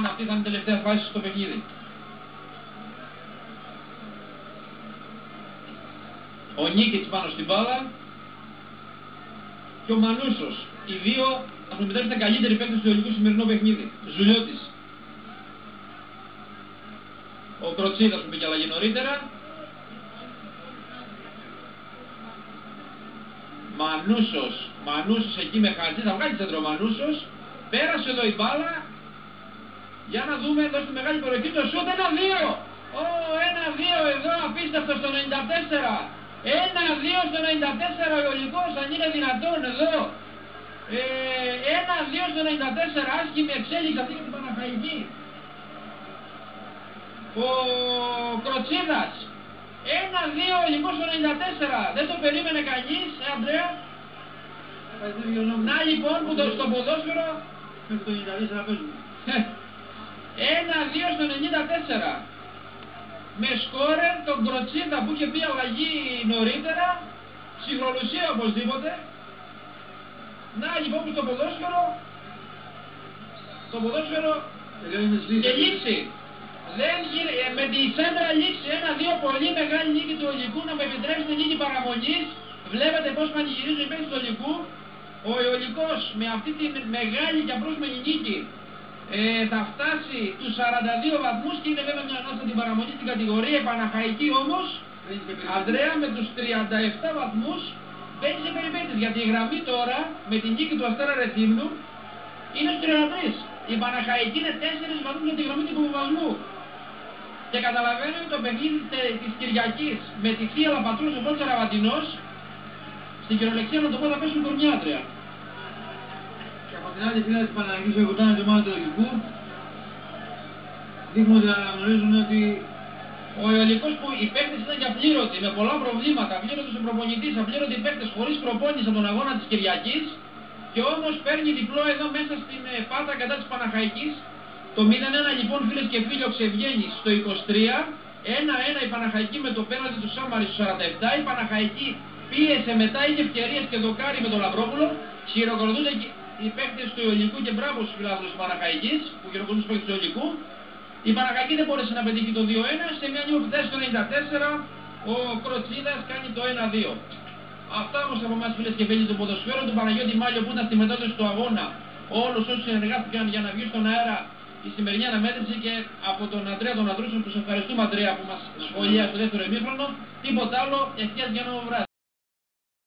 αν αυτή θα είναι η τελευταία φάση στο παιχνίδι. Ο Νίκητς πάνω στην μπάλα και ο Μανούσος. Οι δύο, αν μου επιτρέπετε, καλύτεροι παίκτες του ελληνικού σημερινό παιχνίδι. Ζουλιώτης. Ο Κροτσίδας που πήγε αλλαγή νωρίτερα. Μανούσος εκεί με Χατζή, θα βγάλει τσέντρο ο Μανούσος. Πέρασε εδώ η μπάλα. Για να δούμε εδώ στη μεγάλη περιοχή το σούτ 1-2. 1-2 εδώ, απίστευτο στο 94. 1-2 στο 94 ο Ιωλικός, αν είναι δυνατόν εδώ. 1-2 στο 94, άσχημη εξέλιξη αυτή για την Παναχαϊκή. Ο Κροτσίδας. 1-2 ο Ιωλικός στο 94, δεν το περίμενε κανείς, Αντρέα. Να λοιπόν που στο ποδόσφαιρο μέχρι το 94 παίζουμε. 1-2 στο 94. Με σκόρερ τον Κροτσίδα που είχε πει αλλαγή νωρίτερα, ψυχρολουσία οπωσδήποτε. Να λοιπόν που στο ποδόσφαιρο, και λήξη. Με τη σέντρα λήξη 1-2, πολύ μεγάλη νίκη του Ιωλικού, να με επιτρέψετε νίκη παραμονής. Βλέπετε πώς πανηγυρίζουν οι παίκτες του Ιωλικού. Ο Ιωλικός με αυτή τη μεγάλη και απρόσμενη νίκη θα φτάσει τους 42 βαθμούς και είναι βέβαια μια ανάσα την παραμονή στην κατηγορία. Η Παναχαϊκή όμως, Ανδρέα, με τους 37 βαθμούς μπαίνει σε περιπέτειες, γιατί η γραμμή τώρα με την νίκη του Αστέρα Ρεθύμνου είναι στους 33. Η Παναχαϊκή είναι 4 βαθμούς με τη γραμμή του υποβιβασμού. Και καταλαβαίνω το παιχνίδι της Κυριακής με τη Θεία Λαπατρούς, ο Πόλης Αραβατινός, στην κυριολεξία να το πω θα πέσουν κορμιά, Ανδρέα. Και από την άλλη φίλα της Παναγικής που ήταν η ομάδα του Ιωλικού, δείχνουν ότι αναγνωρίζουν ότι ο Ιωλικός που οι παίκτες ήταν και απλήρωτοι, με πολλά προβλήματα, απλήρωτος ο προπονητής, απλήρωτοι παίκτες χωρίς προπόνηση από τον αγώνα της Κυριακής, και όμως παίρνει διπλό εδώ μέσα στην Πάτρα κατά της Παναχαϊκής. Το 0-1 λοιπόν, φίλες και φίλοι, ο Ξευγένης στο 23, 1-1 η Παναχαϊκή με το πέναλτι του Σάμαρη στο 47, η Παναχαϊκή πίεσε μετά, είχε ευκαιρίες και δοκάρι με τον Λαμπρόπουλο, χειροκροτούνται οι παίκτες του Ιωλικού και μπράβο στους φιλάθλους της Παναχαϊκής που χειροκροτούν τους παίκτες του Ιωλικού. Η Παναχαϊκή δεν μπόρεσε να πετύχει το 2-1, σε μια νίκη που φτάσει στο 94, ο Κροτσίδας κάνει το 1-2. Αυτά όμως από εμάς, φίλες και φίλοι του ποδοσφαίρου, του Παναγιώτη Μάλιο που ήταν στη μετάδοση του αγώνα, όλους όσους συνεργάστηκαν για να βγει στον αέρα η σημερινή αναμέτρηση, και από τον Αντρέα τον Αντρούσο που σας ευχαριστούμε, Αντρέα, που μας σχολιάζει στο δεύτερο ημίχρονο. Τίποτα άλλο, ευχές για νέο βράδυ.